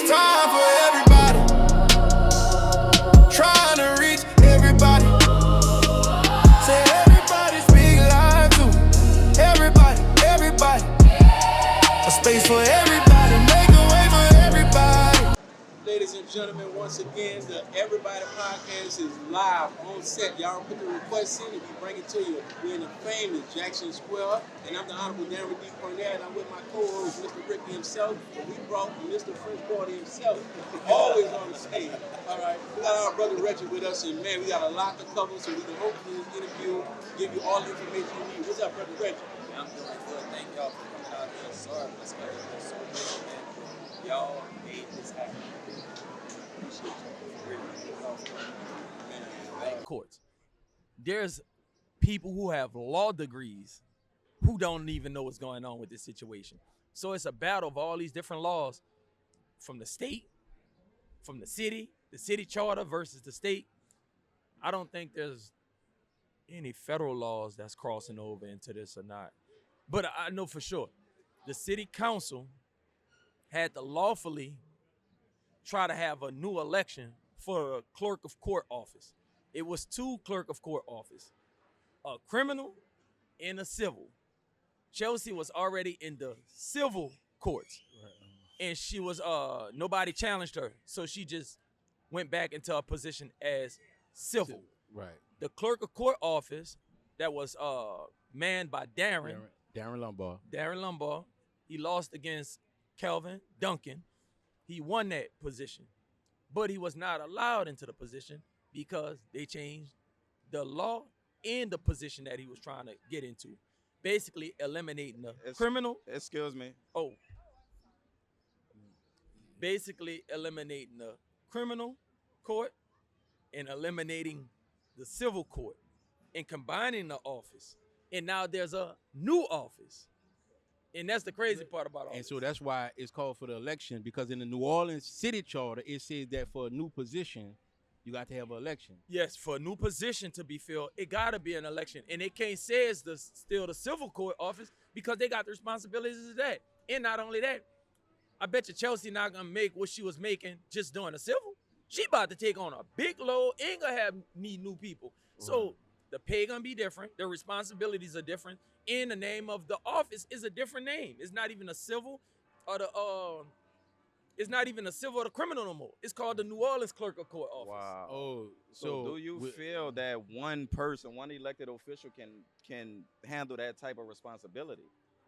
It's time for everybody. Trying to reach everybody. Say everybody speak live too. Everybody, everybody. A space for everybody. Make a way for everybody. Ladies and gentlemen, once again, the Everybody Podcast is live on set. Y'all put the request in and we bring it to you. We're in the famous Jackson Square, and I'm the Honorable Darren D. Cornell, and I'm with my co-host, Mr. Ricky himself, and we brought Mr. French Quarter himself, always on the stage. All right, we got our brother Reggie with us, and man, we got a lot to cover, so we can hopefully this interview give you all the information you need. What's up, brother Reggie? I'm doing good. Thank y'all for coming out here. Sorry, let's get it. So busy, man. Y'all made this happen. Courts. There's people who have law degrees who don't even know what's going on with this situation. So it's a battle of all these different laws from the state, from the city charter versus the state. I don't think there's any federal laws that's crossing over into this or not. But I know for sure the city council had to lawfully try to have a new election for a clerk of court office. It was 2 clerk of court office, a criminal and a civil. Chelsea was already in the civil courts, and she was nobody challenged her, so she just went back into a position as civil. Right. The clerk of court office that was manned by Darren Lumbaugh. He lost against Kelvin Duncan. He won that position, but he was not allowed into the position because they changed the law and the position that he was trying to get into, basically eliminating the criminal. Excuse me. Oh, basically eliminating the criminal court and eliminating the civil court and combining the office. And now there's a new office. And that's the crazy part about all And this. so that's why it's called for the election, because in the New Orleans city charter, it says that for a new position, you got to have an election. Yes, for a new position to be filled, it got to be an election. And they can't say it's still the civil court office because they got the responsibilities of that. And not only that, I bet you Chelsea not going to make what she was making just doing the civil. She about to take on a big load, ain't going to need new people. Right. So the pay going to be different. The responsibilities are different. And the name of the office is a different name. It's not even a civil or the criminal no more. It's called the New Orleans Clerk of Court office. Wow. Oh, So do you feel that one person, one elected official can handle that type of responsibility?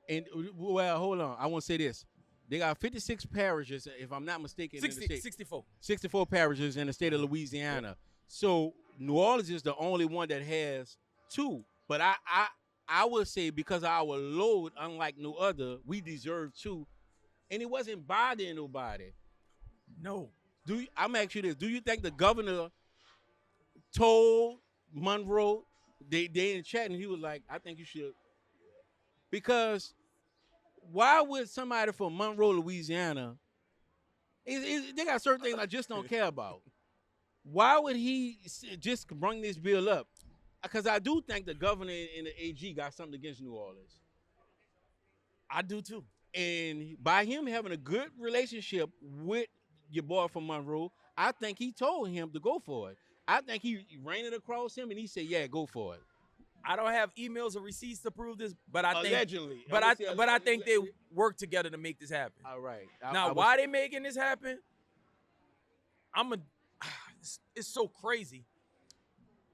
And well, hold on. I want to say this. They got 56 parishes, if I'm not mistaken, 60, in the state. 64. 64 parishes in the state of Louisiana. Yeah. So New Orleans is the only one that has 2. But I would say because of our load, unlike no other, we deserve 2. And it wasn't bothering nobody. No. I'm asking you this. Do you think the governor told Monroe, they in chat, and he was like, I think you should? Because why would somebody from Monroe, Louisiana, they got certain things I just don't care about. Why would he just bring this bill up? Because I do think the governor and the AG got something against New Orleans. I do too. And by him having a good relationship with your boy from Monroe, I think he told him to go for it. I think he ran it across him and he said, yeah, go for it. I don't have emails or receipts to prove this, but I think allegedly. I think they work together to make this happen. All right. Why they making this happen? It's so crazy.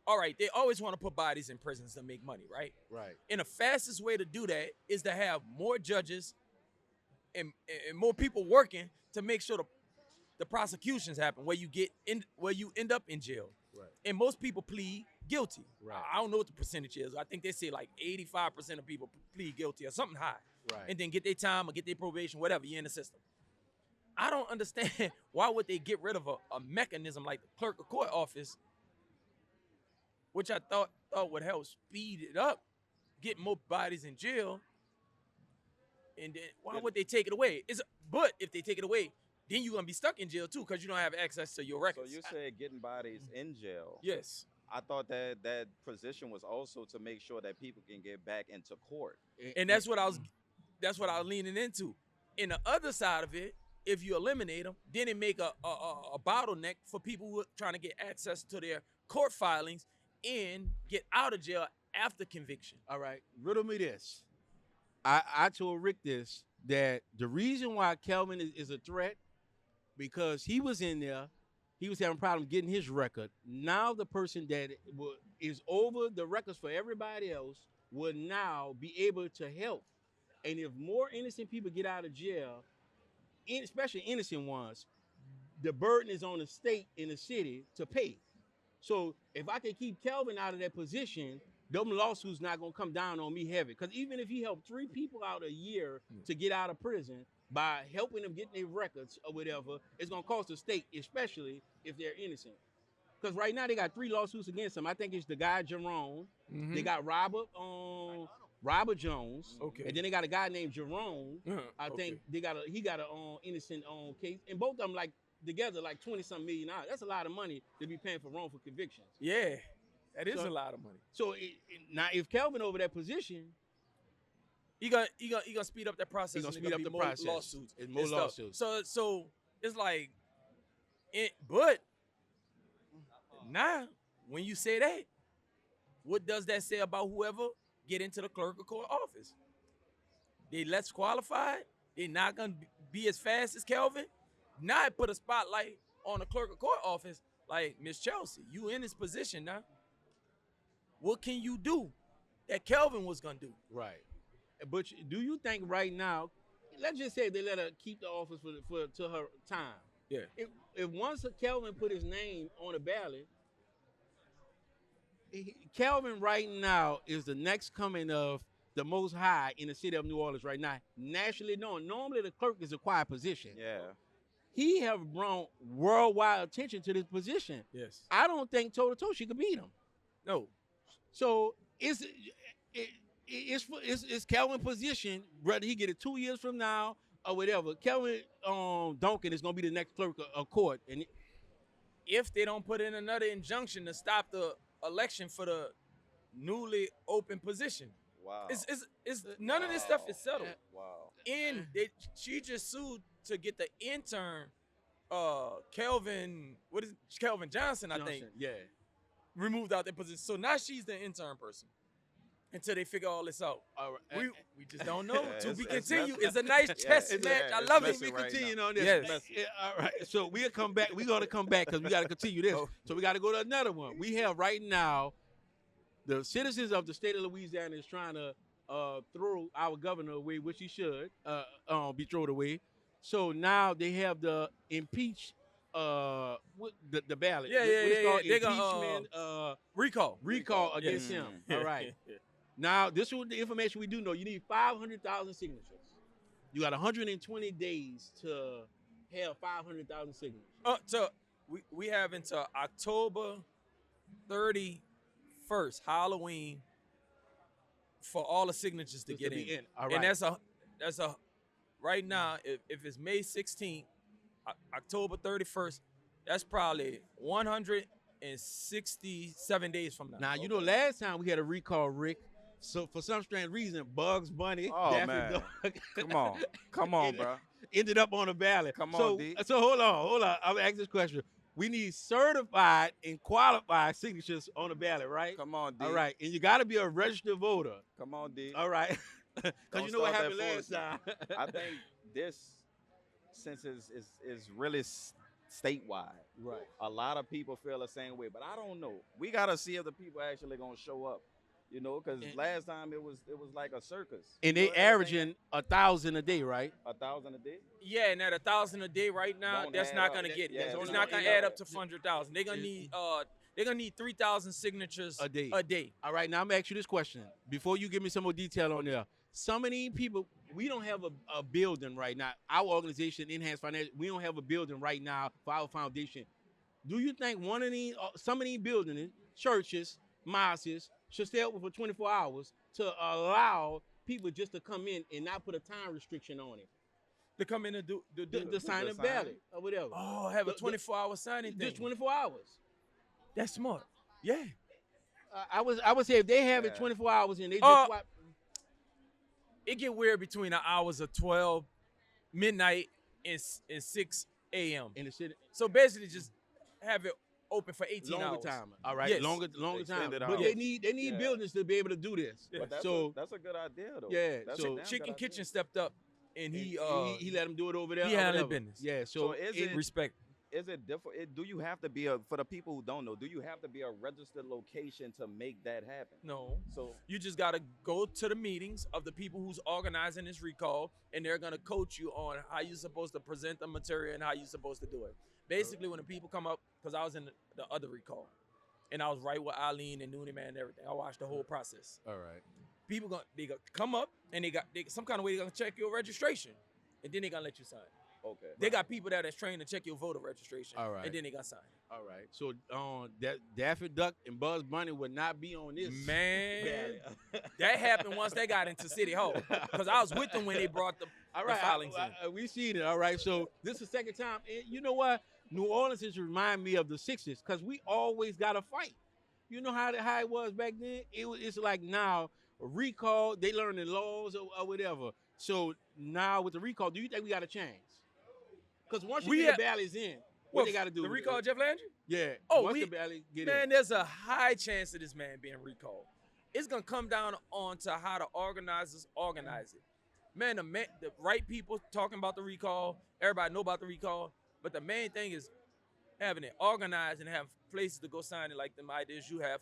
All right, they always want to put bodies in prisons to make money, right? Right. And the fastest way to do that is to have more judges and more people working to make sure the prosecutions happen where you end up in jail. Right. And most people plead guilty. Right. I don't know what the percentage is. I think they say like 85% of people plead guilty or something high. Right. And then get their time or get their probation, whatever, you're in the system. I don't understand why would they get rid of a mechanism like the clerk of court office, which I thought would help speed it up, get more bodies in jail. And then why would they take it away? But if they take it away, then you're going to be stuck in jail too because you don't have access to your records. So you said getting bodies in jail. Yes. I thought that position was also to make sure that people can get back into court. And that's what I was leaning into. And the other side of it if you eliminate them, then it make a bottleneck for people who are trying to get access to their court filings and get out of jail after conviction. All right, riddle me this. I told Rick this, that the reason why Kelvin is a threat, because he was in there, he was having problems getting his record. Now the person that is over the records for everybody else will now be able to help. And if more innocent people get out of jail, especially innocent ones, the burden is on the state and the city to pay. So if I can keep Kelvin out of that position, them lawsuits not gonna come down on me heavy. Because even if he helped 3 people out a year to get out of prison by helping them get their records or whatever, it's gonna cost the state, especially if they're innocent. Because right now they got 3 lawsuits against him. I think it's the guy Jerome. They got Robert Jones. Okay. And then they got a guy named Jerome. I think he got a innocent case, and both of them like together like $20-something million. That's a lot of money to be paying for wrongful convictions. Yeah, that is a lot of money. So now, if Kelvin over that position, he gonna speed up that process. He gonna and speed up be the more process. lawsuits. It's more and stuff. lawsuits. So it's like, but now when you say that, what does that say about whoever get into the clerk of court office? They less qualified. They not gonna be as fast as Kelvin. Now it put a spotlight on the clerk of court office. Like, Miss Chelsea, you in this position now. What can you do that Kelvin was gonna do? right? But do you think right now, let's just say they let her keep the office for till her time. Yeah. If once Kelvin put his name on the ballot, Kelvin right now is the next coming of the Most High in the city of New Orleans right now, nationally known. Normally the clerk is a quiet position. Yeah. He have brought worldwide attention to this position. Yes. I don't think toe-to-toe she could beat him. No. So it's Kelvin's position, whether he get it 2 years from now or whatever. Kelvin Duncan is gonna be the next clerk of court, and If they don't put in another injunction to stop the election for the newly open position, Wow. it's none of this stuff is settled. Wow. And she just sued to get the intern, Kelvin Johnson, I think, yeah. removed out their position. So now she's the intern person until they figure all this out. All right. We just don't know. Yeah, To it's- be it's continued. messy. It's a nice chess it's- match. yeah, I it's love messy it. right Continue now. on this. Yes. Yeah, all right. So we'll come back. We're gonna come back because we gotta continue this. Oh. So we gotta go to another one. We have right now the citizens of the state of Louisiana is trying to throw our governor away, which he should be thrown away. So now they have the impeach the ballot. Yeah, What it's called, They gonna, impeachment recall against Yes. him. All right. Now, this is the information we do know. You need 500,000 signatures. You got 120 days to have 500,000 signatures. So we have until October 31st, Halloween, for all the signatures to Just get to be in. in. All right. And that's a right now, if it's May 16th, October 31st, that's probably 167 days from now. Now, you know, last time we had a recall, Rick, so for some strange reason, Bugs Bunny, Oh, Daffy man. Duck, Come on, bro. ended up on the ballot. Come so, on, D. So hold on. I'm gonna ask this question. We need certified and qualified signatures on the ballot, right? Come on, D. All right, and you got to be a registered voter. Come on, D. All right, because Don't you know what start happened that last time. I think this, since is really statewide, Right. a lot of people feel the same way, but I don't know. We gotta see if the people actually gonna show up. You know, because And- last time it was like a circus. And You they know, everything- averaging 1,000 a day, right? 1,000 a day. Yeah, and at 1,000 a day right now, Don't that's add not up. gonna That- get yeah, it. it's It's only not gonna gonna add add up to 100,000. They're gonna need 3,000 signatures A day. A day. All right, now I'm gonna ask you this question before you give me some more detail on there. Some of these people, we don't have a building right now. Our organization, Enhanced Financial, we don't have a building right now for our foundation. Do you think some of these buildings, churches, mosques, should stay open for 24 hours to allow people just to come in and not put a time restriction on it? To come in and do The sign the of sign. ballot or whatever. Oh, have a The- 24-hour signing thing. Just 24 hours. That's smart. Yeah. I would say if they have it Yeah. 24 hours and they just It get weird between the hours of 12 midnight and 6 a.m. in the city. So basically, just have it open for 18 Longer hours. time. All right, Yes. longer time. Extended But hours. they need Yeah. buildings to be able to do this. Yeah. But So that's a good idea though. Yeah, That's so a damn Chicken good idea. Kitchen stepped up, and he he let him do it over there. he or handled whatever. business. Yeah. So So is it- it respect. is it different? Do you have to be for the people who don't know? Do you have to be a registered location to make that happen? No. So You just got to go to the meetings of the people who's organizing this recall, and they're going to coach you on how you're supposed to present the material and how you're supposed to do it. Basically, when the people come up, because I was in the other recall, and I was right with Eileen and Noonie Man and everything. I watched the whole process. all right. People they gonna come up, and they some kind of way they're going to check your registration, and then they're going to let you sign. okay. They got people that's trained to check your voter registration, All right. and then they got signed. All right. So that Daffy Duck and Buzz Bunny would not be on this. Man, that happened once they got into City Hall, because I was with them when they brought the All right, filings in. we seen it. All right, so this is the second time. And you know what? New Orleans just remind me of the '60s because we always got to fight. You know how it was back then? It's like now a recall. They learn the laws or whatever. So now with the recall, do you think we got to change? Because once you get the ballots in, what they got to do? The recall of Jeff Landry? Yeah. Oh, once the ballot get in. Man, there's a high chance of this man being recalled. It's gonna come down on to how the organizers organize it. Man, the right people talking about the recall. Everybody know about the recall, but the main thing is having it organized and have places to go sign it like them ideas you have.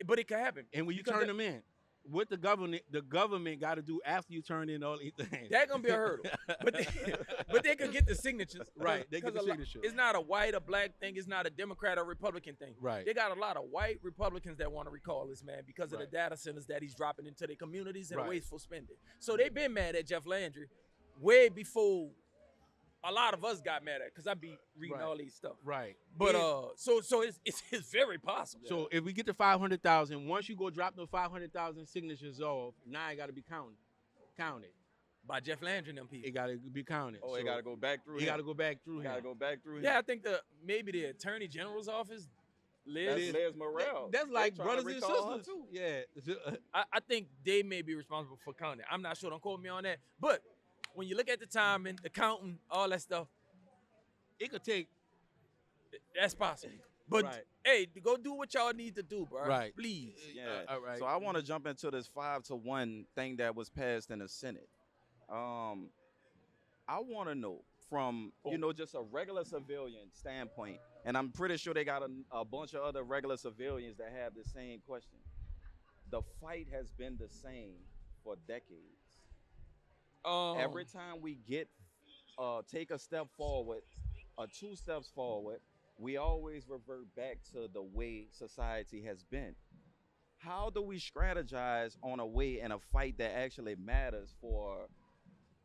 But it can happen. And when you Because turn them in, what the government got to do after you turn in all these things. That's gonna be a hurdle. But they could get the signatures. Right, they get the 'Cause a signature. It's not a white or black thing. It's not a Democrat or Republican thing. Right. They got a lot of white Republicans that want to recall this man because of the Right. data centers that he's dropping into their communities and Right. wasteful spending. So they've been mad at Jeff Landry way before a lot of us got mad at, because I be reading Right. all these stuff. Right. But And- so it's very possible. So if we get to 500,000, once you go drop those 500,000 signatures off, now it got to be counted. By Jeff Landry and them people. It got to be counted. Oh, it got to go back through. It got to go back through. Got to him. go back through. Yeah, I think maybe the Attorney General's office, That's Liz Morrell. That's They like tryna brothers and recall her sisters. too. Yeah. I think they may be responsible for counting. I'm not sure. Don't quote me on that. But when you look at the timing, the counting, all that stuff, It could take. that's possible. But Right. hey, go do what y'all need to do, bro. Right. Please. Yeah. All right. So I want to jump into this 5-1 thing that was passed in the Senate. I want to know from just a regular civilian standpoint, and I'm pretty sure they got a bunch of other regular civilians that have the same question. The fight has been the same for decades. Every time we take a step forward, or 2 steps forward, we always revert back to the way society has been. How do we strategize on a way in a fight that actually matters for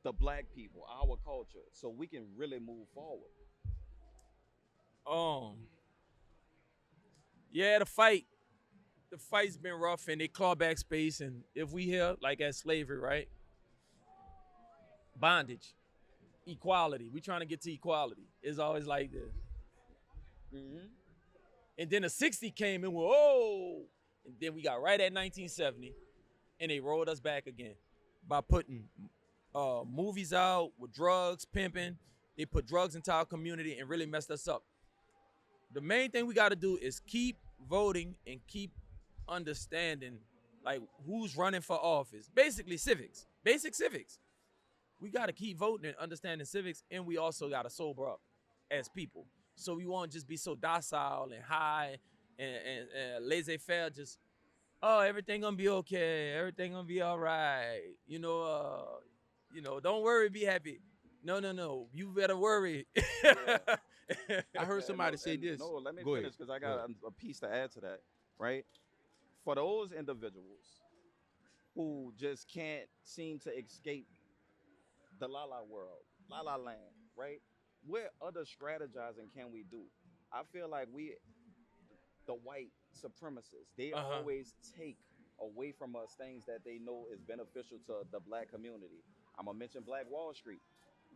the black people, our culture, so we can really move forward? Yeah, the fight's been rough, and they claw back space. And if we hear like at slavery, right? Bondage, equality. We trying to get to equality. It's always like this. Mm-hmm. And then the 60 came and whoa, and then we got right at 1970, and they rolled us back again by putting movies out with drugs, pimping. They put drugs into our community and really messed us up. The main thing we got to do is keep voting and keep understanding like who's running for office. Basically civics, basic civics. We got to keep voting and understanding civics, and we also got to sober up as people. So we won't just be so docile and high and laissez-faire, just, everything gonna be okay, everything gonna be all right. Don't worry, be happy. No, you better worry. I heard somebody say this. No, let me Go finish ahead. because I got a piece to add to that, right? For those individuals who just can't seem to escape the la-la world, la-la land, right? What other strategizing can we do? I feel like the white supremacists, they always take away from us things that they know is beneficial to the black community. I'm gonna mention Black Wall Street.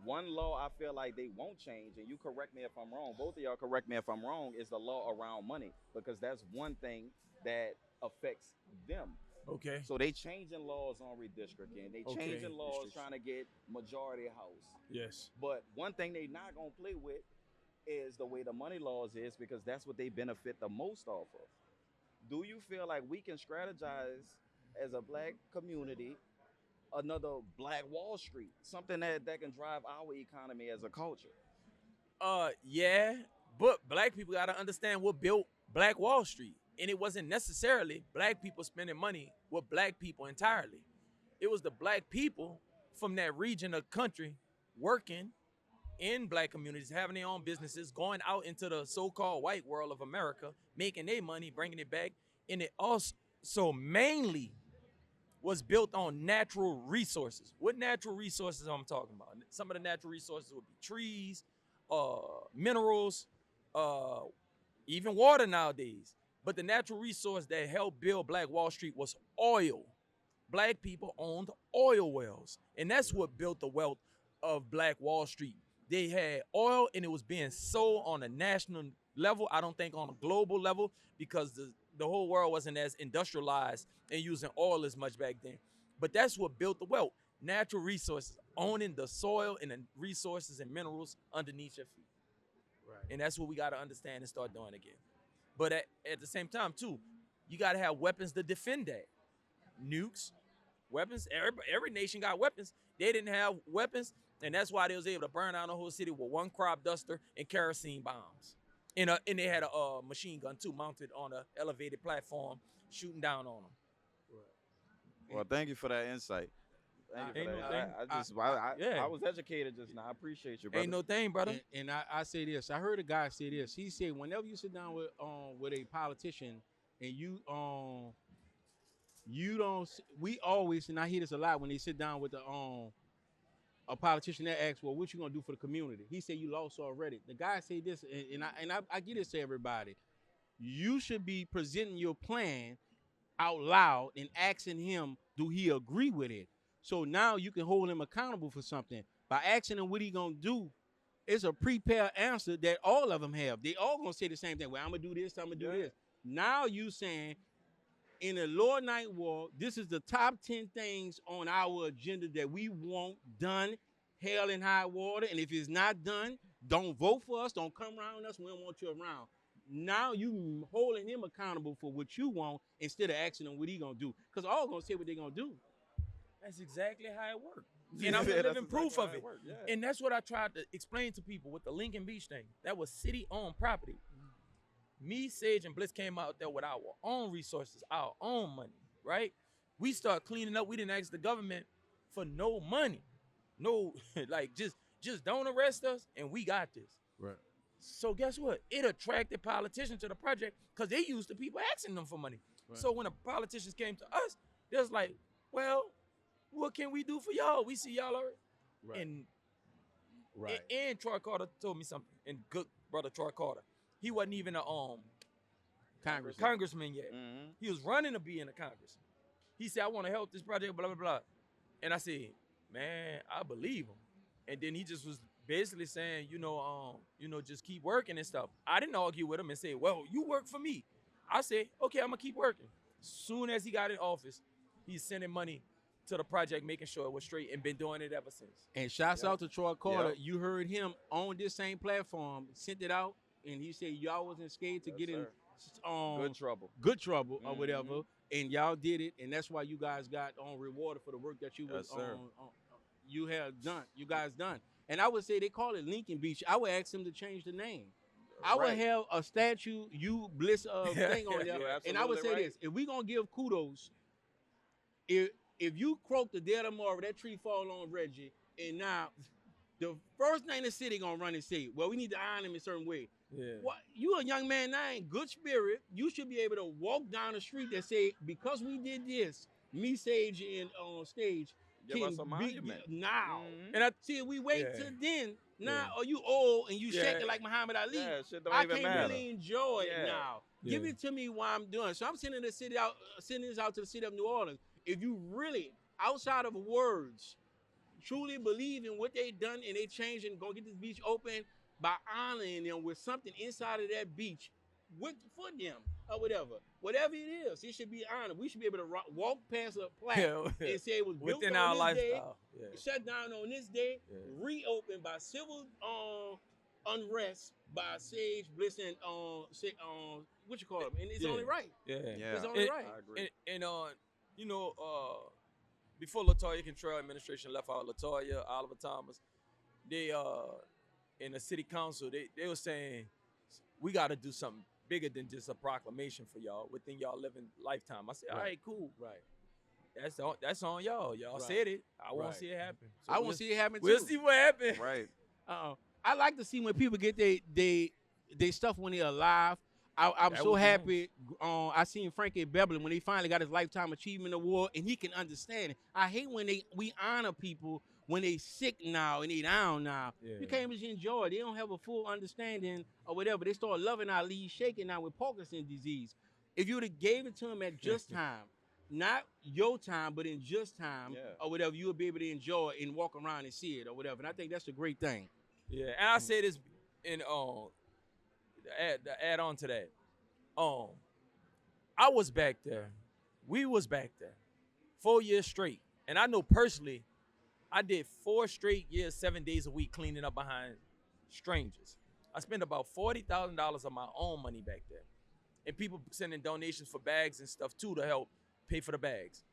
One law I feel like they won't change, and you correct me if I'm wrong, both of y'all correct me if I'm wrong, is the law around money, because that's one thing that affects them. Okay. So they changing laws on redistricting. They Okay. changing laws Restriction. trying to get majority house. Yes. But one thing they not gonna play with is the way the money laws is, because that's what they benefit the most off of. Do you feel like we can strategize as a black community another Black Wall Street, something that can drive our economy as a culture? Yeah, but black people got to understand what built Black Wall Street. And it wasn't necessarily black people spending money with black people entirely. It was the black people from that region of country working in black communities, having their own businesses, going out into the so-called white world of America, making their money, bringing it back. And it also mainly was built on natural resources. What natural resources I'm talking about? Some of the natural resources would be trees, minerals, uh, even water nowadays. But the natural resource that helped build Black Wall Street was oil. Black people owned oil wells, and that's what built the wealth of Black Wall Street. They had oil, and it was being sold on a national level. I don't think on a global level, because the whole world wasn't as industrialized and using oil as much back then. But that's what built the wealth. Natural resources, owning the soil and the resources and minerals underneath your feet. Right. And that's what we got to understand and start doing again. But at the same time, too, you got to have weapons to defend that. Nukes, weapons. Every nation got weapons. They didn't have weapons, and that's why they was able to burn down the whole city with one crop duster and kerosene bombs. And they had a machine gun, too, mounted on an elevated platform, shooting down on them. Well, thank you for that insight. Thank you Ain't for no that. thing. I was educated just now. I appreciate you, brother. Ain't no thing, brother. And I say this. I heard a guy say this. He said, whenever you sit down with a politician and you don't. We always, and I hear this a lot when they sit down with a politician that asks, well, what you gonna do for the community? He said, you lost already. The guy say this, and I get this to everybody. You should be presenting your plan out loud and asking him, do he agree with it? So now you can hold him accountable for something. By asking him what he gonna do, it's a prepared answer that all of them have. They all gonna say the same thing. Well, I'm gonna do this, I'm gonna do this. Now you saying, in a Lord Night War, this is the top 10 things on our agenda that we want done, hell and high water. And if it's not done, don't vote for us, don't come around us, we don't want you around. Now you holding him accountable for what you want instead of asking him what he gonna do. Because all gonna say what they gonna do. That's exactly how it worked. And I'm the living proof of it. And that's what I tried to explain to people with the Lincoln Beach thing. That was city-owned property. Me, Sage, and Bliss came out there with our own resources, our own money, right? We start cleaning up. We didn't ask the government for no money. No, like, just don't arrest us, and we got this. Right. So guess what? It attracted politicians to the project because they used to people asking them for money. Right. So when the politicians came to us, they was like, well, what can we do for y'all? We see y'all already. Right. And and Troy Carter told me something. And good brother Troy Carter, he wasn't even a congressman yet. Mm-hmm. He was running to be in the Congress. He said, I want to help this project, blah, blah, blah. And I said, man, I believe him. And then he just was basically saying, just keep working and stuff. I didn't argue with him and say, well, you work for me. I said, okay, I'm gonna keep working. Soon as he got in office, he's sending money to the project, making sure it was straight, and been doing it ever since. And shouts out to Troy Carter. Yep. You heard him on this same platform, sent it out, and he said y'all wasn't scared to get in good trouble or whatever, and y'all did it, and that's why you guys got rewarded for the work that you you have done. You guys done. And I would say they call it Lincoln Beach. I would ask them to change the name. I would have a statue, you Bliss thing on there, and I would say this: if we gonna give kudos, if you croak the dead of tomorrow, that tree fall on Reggie, and now the first thing the city gonna run and say, well, we need to honor him a certain way. Yeah. What, you a young man now in good spirit, you should be able to walk down the street and say, because we did this, me, Sage, and on stage, Give us a monument. now. Mm-hmm. And I see we wait till then. Now, are you old and you shaking like Muhammad Ali? Yeah, shit don't I even can't matter. really enjoy it now. Yeah. Give it to me while I'm doing. So I'm sending this out to the city of New Orleans. If you really, outside of words, truly believe in what they done and they changed and gonna get this beach open by honoring them with something inside of that beach, for them or whatever it is. It should be honored. We should be able to walk past a plaque Yeah. and say it was built Within on our this lifestyle. day, Yeah. shut down on this day, Yeah. reopened by civil unrest by Sage Bliss and what you call them, and it's Yeah. only right. Yeah. It's only And- right. I agree. And you know, before Latoya Cantrell administration left out, Latoya, Oliver Thomas, they in the city council, they were saying we got to do something bigger than just a proclamation for y'all within y'all living lifetime. I said, all right, cool. Right. That's on y'all. Y'all Right. said it. I want Right. to see it happen. So I want to see it happen too. We'll see what happens. Right. I like to see when people get they stuff when they're alive. I'm That so would be happy. I seen Frankie Beverly when he finally got his Lifetime Achievement Award, and he can understand it. I hate when we honor people when they sick now and they down now. Yeah. You can't even enjoy it. They don't have a full understanding or whatever. They start loving our leaves shaking now with Parkinson's disease. If you would have gave it to them at just time, not your time, but in just time or whatever, you would be able to enjoy it and walk around and see it or whatever. And I think that's a great thing. Yeah, and I say this in add on to that. I was back there. We was back there 4 years straight. And I know personally, I did 4 straight years, 7 days a week cleaning up behind strangers. I spent about $40,000 of my own money back there. And people sending donations for bags and stuff too to help pay for the bags.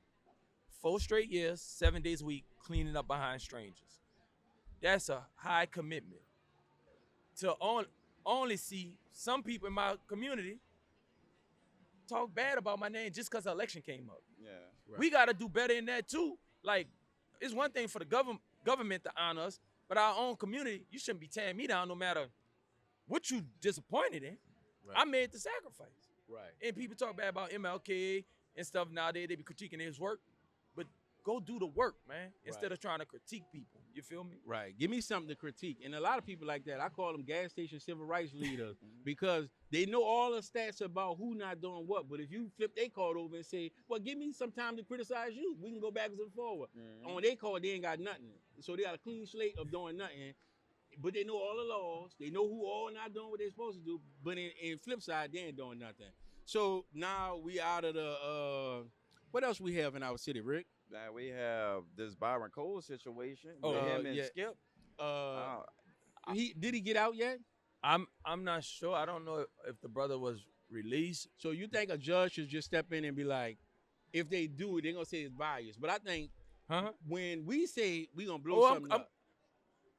4 straight years, 7 days a week cleaning up behind strangers. That's a high commitment to only see some people in my community talk bad about my name just because the election came up. Yeah. Right. We got to do better in that too. Like, it's one thing for the government to honor us, but our own community, you shouldn't be tearing me down no matter what you disappointed in. Right. I made the sacrifice. Right. And people talk bad about MLK and stuff nowadays. They be critiquing his work, but go do the work, man, instead of trying to critique people. You feel me? Right. Give me something to critique. And a lot of people like that, I call them gas station civil rights leaders because they know all the stats about who not doing what. But if you flip their card over and say, well, give me some time to criticize you, we can go backwards and forward. On their card, they ain't got nothing. So they got a clean slate of doing nothing. But they know all the laws. They know who all not doing what they're supposed to do. But in flip side, they ain't doing nothing. So now we out of the, what else we have in our city, Rick? Now we have this Byron Cole situation Oh, with him and yeah. Skip. Did he get out yet? I'm not sure. I don't know if the brother was released. So you think a judge should just step in and be like, if they do it, they're gonna say it's biased. But I think when we say we gonna blow something up,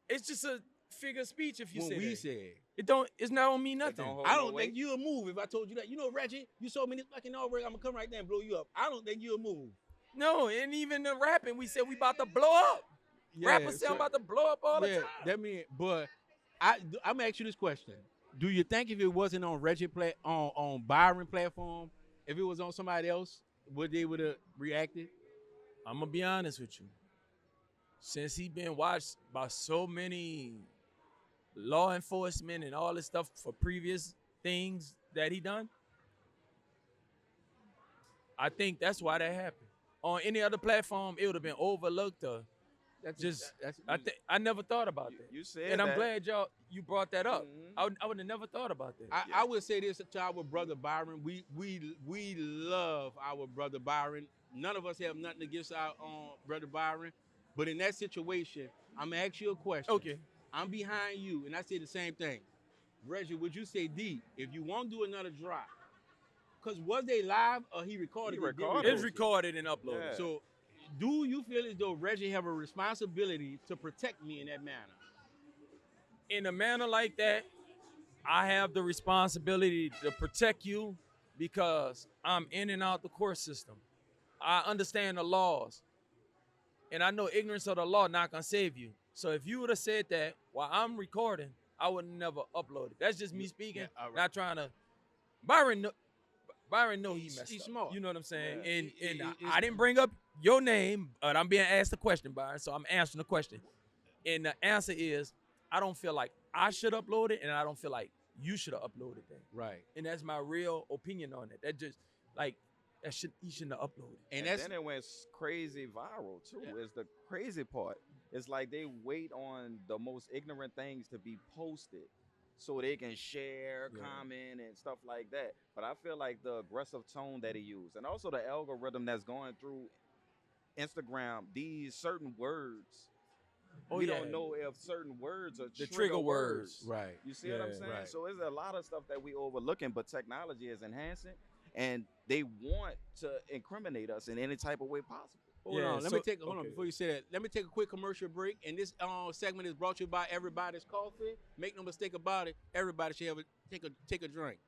it's just a figure of speech if you when say we that. say it's not gonna mean nothing. I don't think you'll move if I told you that. You know, Reggie, you sold me this fucking artwork, I'm gonna come right there and blow you up. I don't think you'll move. No, and even the rapping, we said we about to blow up. Rappers say I'm about to blow up all the time. That mean, but I'm gonna ask you this question: do you think if it wasn't on Reggie on Byron platform, if it was on somebody else, would they would have reacted? I'm gonna be honest with you. Since he been watched by so many law enforcement and all this stuff for previous things that he done, I think that's why that happened. On any other platform, it would have been overlooked. I never thought about that. You said and I'm that. glad you brought that up. I would have never thought about that. I would say this to our brother Byron. We love our brother Byron. None of us have nothing against our brother Byron. But in that situation, I'm gonna ask you a question. Okay. I'm behind you, and I say the same thing. Reggie, would you say D, if you want to do another drop? Because was they live or he recorded? It's recorded and uploaded. Yeah. So do you feel as though Reggie have a responsibility to protect me in that manner? In a manner like that, I have the responsibility to protect you because I'm in and out the court system. I understand the laws. And I know ignorance of the law not gonna save you. So if you would have said that while I'm recording, I would never upload it. That's just me speaking, not trying to. Byron know he messed he's up. smart. You know what I'm saying? Yeah. And I didn't bring up your name, but I'm being asked a question, Byron. So I'm answering the question. And the answer is, I don't feel like I should upload it, and I don't feel like you should have uploaded that. Right. And that's my real opinion on it. That just he shouldn't have uploaded. And then it went crazy viral too. Is the crazy part. It's like they wait on the most ignorant things to be posted so they can share, comment, and stuff like that. But I feel like the aggressive tone that he used, and also the algorithm that's going through Instagram, these certain words. Oh, We yeah. don't know if certain words are The trigger trigger words. words. Right. You see what I'm Yeah. saying? Right. So there's a lot of stuff that we overlooking, but technology is enhancing, and they want to incriminate us in any type of way possible. Hold Yeah, on. Let me so- take hold on okay. before you say that. Let me take a quick commercial break. And this segment is brought to you by Everybody's Coffee. Make no mistake about it. Everybody should have take a drink.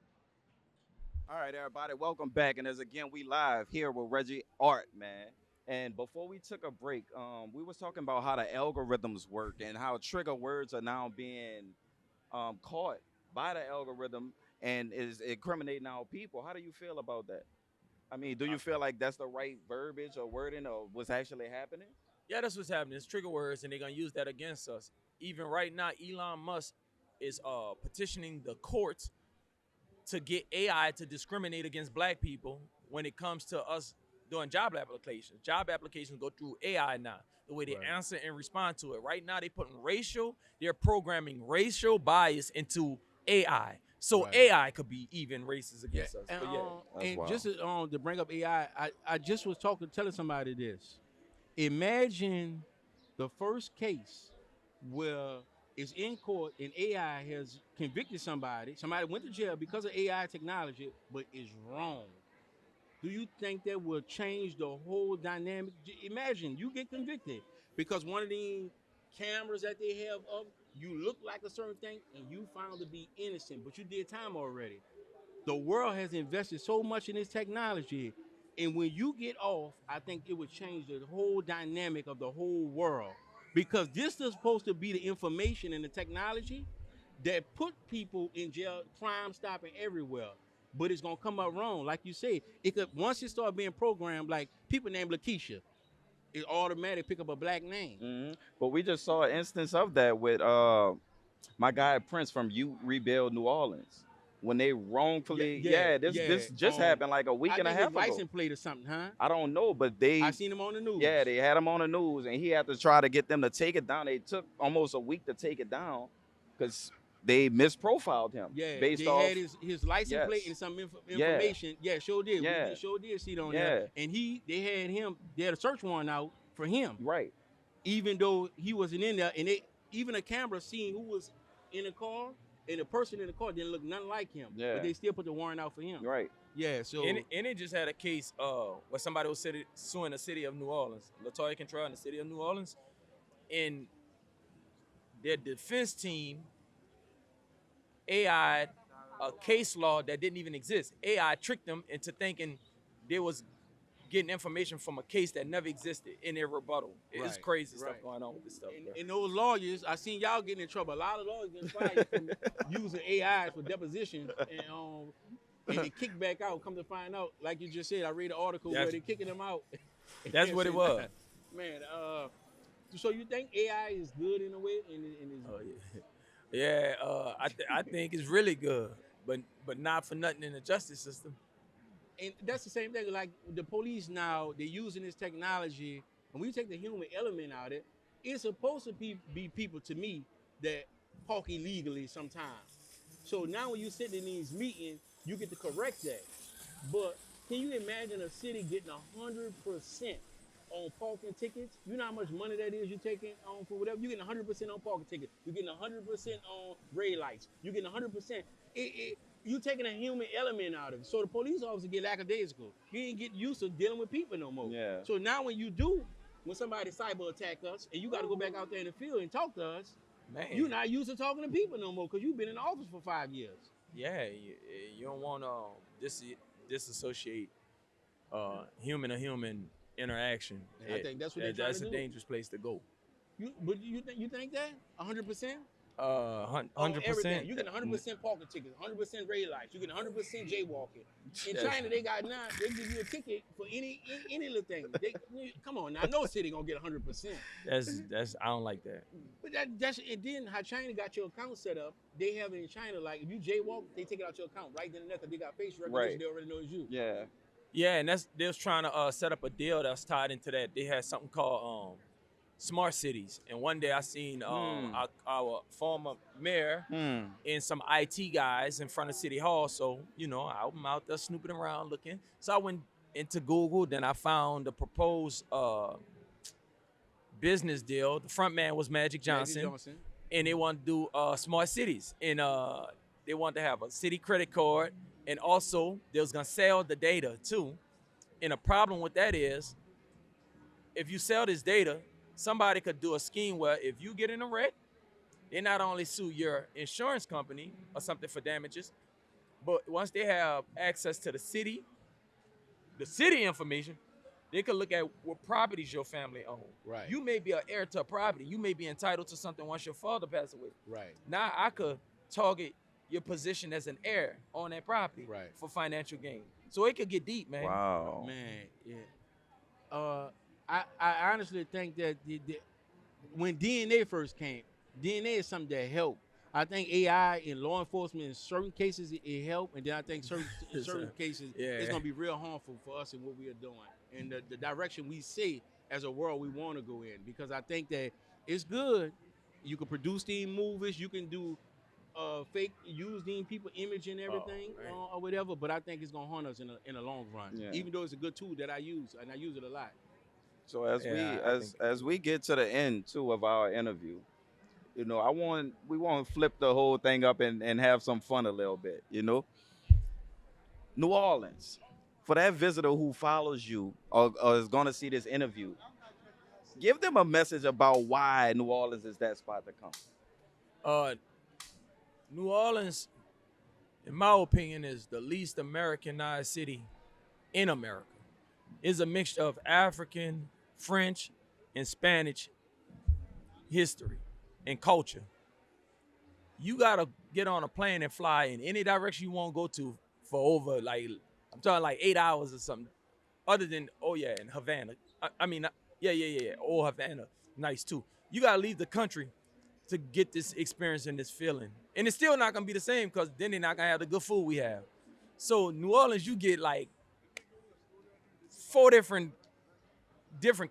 All right, everybody, welcome back. And as again, we live here with Reggie Art, man. And before we took a break, we was talking about how the algorithms work and how trigger words are now being caught by the algorithm and is incriminating our people. How do you feel about that? I mean, do you feel like that's the right verbiage or wording of what's actually happening? Yeah, that's what's happening. It's trigger words, and they're gonna use that against us. Even right now, Elon Musk is petitioning the courts to get AI to discriminate against black people when it comes to us doing job applications. Job applications go through AI now. The way they Right. answer and respond to it. Right now, they're programming racial bias into AI. So Right. AI could be even racist against us. And, But yeah. That's and wild. just to bring up AI, I just was telling somebody this. Imagine the first case where it's in court and AI has convicted somebody. Somebody went to jail because of AI technology, but is wrong. Do you think that will change the whole dynamic? Imagine you get convicted because one of the cameras that they have up, you look like a certain thing and you found to be innocent, but you did time already. The world has invested so much in this technology, and when you get off, I think it would change the whole dynamic of the whole world, because this is supposed to be the information and the technology that put people in jail, crime stopping everywhere. But it's gonna come up wrong, like you say. It could, once it start being programmed, like people named Lakeisha, it automatically pick up a black name. But we just saw an instance of that with my guy Prince from You Rebuild New Orleans. When they wrongfully, this just happened like a week I and a think half his ago. license plate or something, huh? I don't know, but they I seen him on the news. yeah, they had him on the news, and he had to try to get them to take it down. They took almost a week to take it down because they misprofiled him. Yeah, based they off had his license Yes. plate and some Yeah. information. Yeah, sure did. Yeah. We sure did see it on Yeah. there. And they had a search warrant out for him, right. even though he wasn't in there. And even a camera seen who was in the car, and the person in the car didn't look nothing like him. Yeah. But they still put the warrant out for him. Right. Yeah, so And it just had a case where somebody was suing the city of New Orleans, Latoya Cantrell in the city of New Orleans, and their defense team AI'd a case law that didn't even exist. AI tricked them into thinking they was getting information from a case that never existed in their rebuttal. It's Right, crazy stuff right. going on with this stuff. bro. and those lawyers, I seen y'all getting in trouble. A lot of lawyers getting fired from using AI for depositions and they kick back out. Come to find out, like you just said, I read an article where they're kicking them out. That's what it was. Man, so you think AI is good in a way? And is, Oh yeah, yeah. I think it's really good, but not for nothing in the justice system. and that's the same thing. Like the police now, they're using this technology, and when you take the human element out of it, it's supposed to be people to me that talk illegally sometimes. So now when you sit in these meetings, you get to correct that. But can you imagine a city getting 100% on parking tickets? You know how much money that is you're taking on for whatever? You're getting 100% on parking tickets. You're getting 100% on red lights. You're getting 100%. You taking a human element out of it. So the police officer get lackadaisical. You ain't get used to dealing with people no more. Yeah. So now when somebody cyber attack us and you got to go back out there in the field and talk to us, Man, you're not used to talking to people no more because you've been in office for 5 years. yeah, you don't want to disassociate human to human interaction. And I think that's what they're trying That's to a do. dangerous place to go. But you think that 100%? 100%. You get 100% parking tickets, 100% red lights. You get 100% jaywalking. In That's- China, they give you a ticket for any little thing. Come on now, no city gonna get 100%. That's I don't like that. But that's and then how China got your account set up. They have it in China, like if you jaywalk, they take it out your account right then and there because they got face recognition. Right. They already know it's you. Yeah. Yeah, and they was trying to set up a deal that's tied into that. They had something called smart cities. And one day I seen our former mayor Hmm. and some IT guys in front of City Hall. So, I'm out there snooping around looking. So I went into Google, then I found the proposed business deal. The front man was Magic Johnson. And they want to do smart cities. And they want to have a city credit card. And also, they was going to sell the data too. And the problem with that is, if you sell this data, somebody could do a scheme where if you get in a wreck, they not only sue your insurance company or something for damages, but once they have access to the city information, they could look at what properties your family owns. Right. You may be an heir to a property. You may be entitled to something once your father passed away. Right. Now I could target your position as an heir on that property for financial gain. So it could get deep, man. Wow. Man, yeah. I honestly think that when DNA first came, DNA is something that helped. I think AI in law enforcement in certain cases it helped, and then I think in certain cases it's gonna be real harmful for us in what we are doing and the direction we see as a world we want to go in. Because I think that it's good. You can produce these movies, you can do fake use these people image and everything or whatever, but I think it's gonna harm us in the long run. Yeah. Even though it's a good tool that I use and I use it a lot. So as we get to the end too of our interview, we want to flip the whole thing up and have some fun a little bit, New Orleans, for that visitor who follows you or is going to see this interview, give them a message about why New Orleans is that spot to come. New Orleans, in my opinion, is the least Americanized city in America. It's a mixture of African, French, and Spanish history and culture. You gotta get on a plane and fly in any direction you want to go to for over I'm talking 8 hours or something. Other than in Havana. Old Havana, nice too. You gotta leave the country to get this experience and this feeling, and it's still not gonna be the same because then they're not gonna have the good food we have. So New Orleans, you get 4 different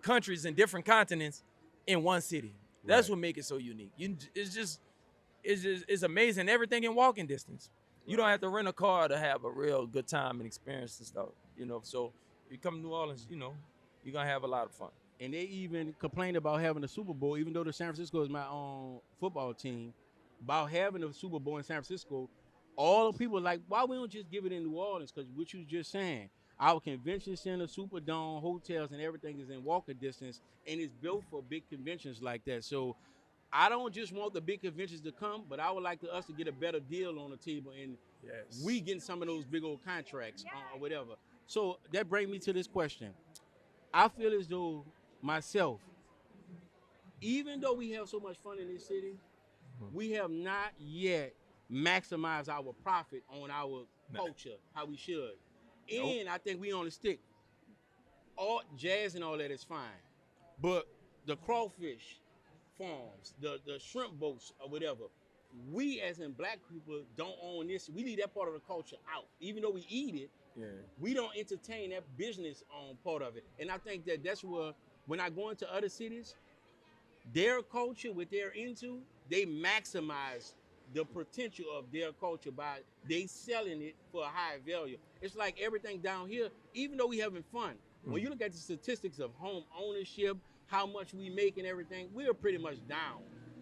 countries and different continents in one city. That's what makes it so unique. It's amazing. Everything in walking distance. You don't have to rent a car to have a real good time and experience and stuff. So if you come to New Orleans, you're gonna have a lot of fun. And they even complained about having a Super Bowl, even though the San Francisco is my own football team, about having a Super Bowl in San Francisco. All the people are like, why we don't just give it in New Orleans? Because what you just saying, our convention center, Superdome, hotels, and everything is in walking distance, and it's built for big conventions like that. So I don't just want the big conventions to come, but I would like us to get a better deal on the table, and we getting some of those big old contracts or whatever. So that brings me to this question. I feel as though myself, even though we have so much fun in this city, we have not yet maximized our profit on our culture how we should. And I think we on the stick. All jazz and all that is fine, but the crawfish farms, the shrimp boats or whatever, we as in black people don't own this. We leave that part of the culture out. Even though we eat it, we don't entertain that business part of it. And I think that's where, when I go into other cities, their culture, what they're into, they maximize the potential of their culture by they selling it for a high value. It's like everything down here, even though we having fun, when you look at the statistics of home ownership, how much we make and everything, we're pretty much down.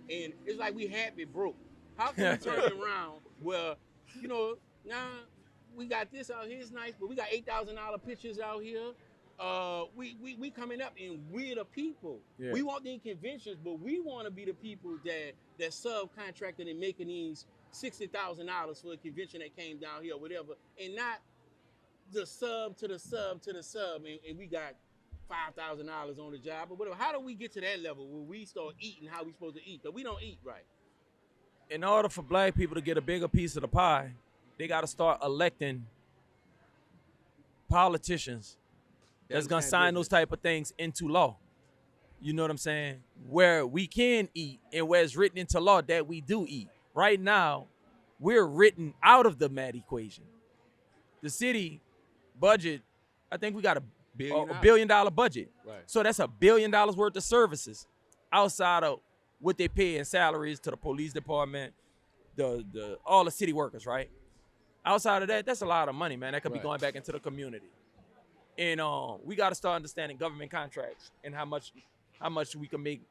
And it's like we happy broke. How can we turn it around where, now we got this out here, it's nice, but we got $8,000 pictures out here. We coming up and we're the people. Yeah. We want these conventions, but we want to be the people that subcontracting and making these $60,000 for a convention that came down here or whatever, and not the sub to the sub to the sub, and we got $5,000 on the job or whatever. How do we get to that level where we start eating how we supposed to eat? But we don't eat right. In order for black people to get a bigger piece of the pie, they got to start electing politicians that's going to sign those type of things into law. You know what I'm saying? Where we can eat and where it's written into law that we do eat. Right now, we're written out of the MAD equation. The city budget, I think we got a $1 billion budget. Right. So that's $1 billion worth of services outside of what they pay in salaries to the police department, the all the city workers, right? Outside of that, that's a lot of money, man. That could be going back into the community. And we got to start understanding government contracts and how much we can make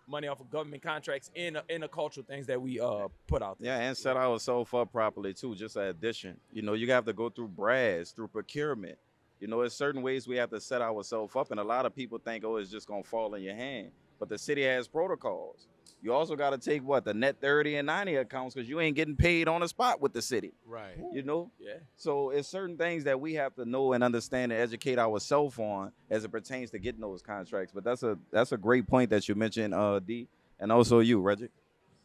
money off of government contracts in the cultural things that we put out there. Yeah, and set ourselves up properly too. Just an addition. You know, you have to go through brass, through procurement. You know, there's certain ways we have to set ourselves up, and a lot of people think, oh, it's just gonna fall in your hand. But the city has protocols. You also got to take the net 30 and 90 accounts, because you ain't getting paid on the spot with the city. Right. You know? Yeah. So it's certain things that we have to know and understand and educate ourselves on as it pertains to getting those contracts. But that's a great point that you mentioned, D, and also you, Reggie.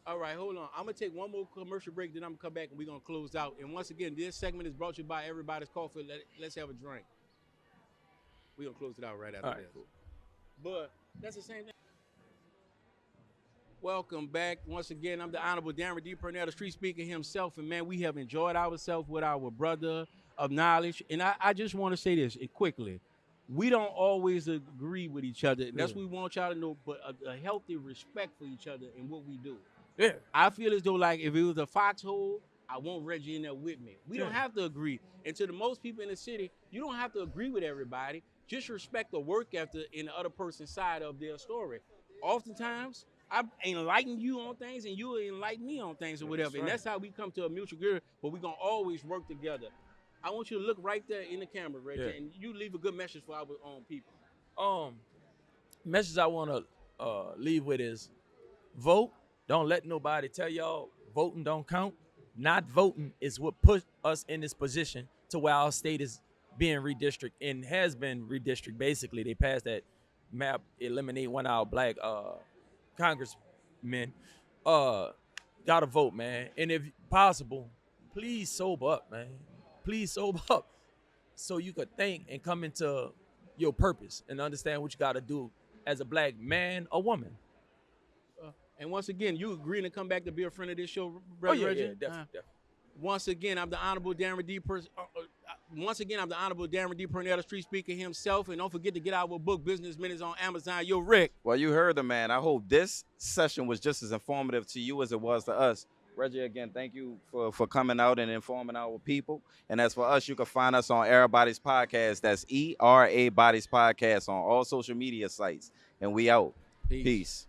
All right, hold on. I'm going to take one more commercial break, then I'm going to come back and we're going to close out. And once again, this segment is brought to you by Everybody's Coffee. Let's have a drink. We're going to close it out right after this. Cool. But that's the same thing. Welcome back. Once again, I'm the Honorable Darren D. Purnell, the street speaker himself. And, man, we have enjoyed ourselves with our brother of knowledge. And I just want to say this quickly. We don't always agree with each other. And that's what we want y'all to know, but a healthy respect for each other in what we do. Yeah. I feel as though, like, if it was a foxhole, I want Reggie in there with me. We don't have to agree. And to the most people in the city, you don't have to agree with everybody. Just respect the work ethic in the other person's side of their story. Oftentimes, I enlighten you on things and you enlighten me on things or whatever. That's right. And that's how we come to a mutual agreement, but we're going to always work together. I want you to look right there in the camera, Reggie, and you leave a good message for our own people. Message I want to leave with is vote. Don't let nobody tell y'all voting don't count. Not voting is what put us in this position to where our state is being redistricted and has been redistricted. Basically, they passed that map, eliminate one of our black congressmen. Gotta vote, man. And if possible, please sober up, man. Please sober up so you could think and come into your purpose and understand what you got to do as a black man or woman. And once again, you agreeing to come back to be a friend of this show, Brother Reggie? Yeah, definitely. Once again, I'm the Honorable Darren D. Purnell, the street speaker himself. And don't forget to get our book, Business Minutes, on Amazon. Yo, Rick. Well, you heard the man. I hope this session was just as informative to you as it was to us. Reggie, again, thank you for coming out and informing our people. And as for us, you can find us on ERABody's podcast. That's ERABody's podcast on all social media sites. And we out. Peace.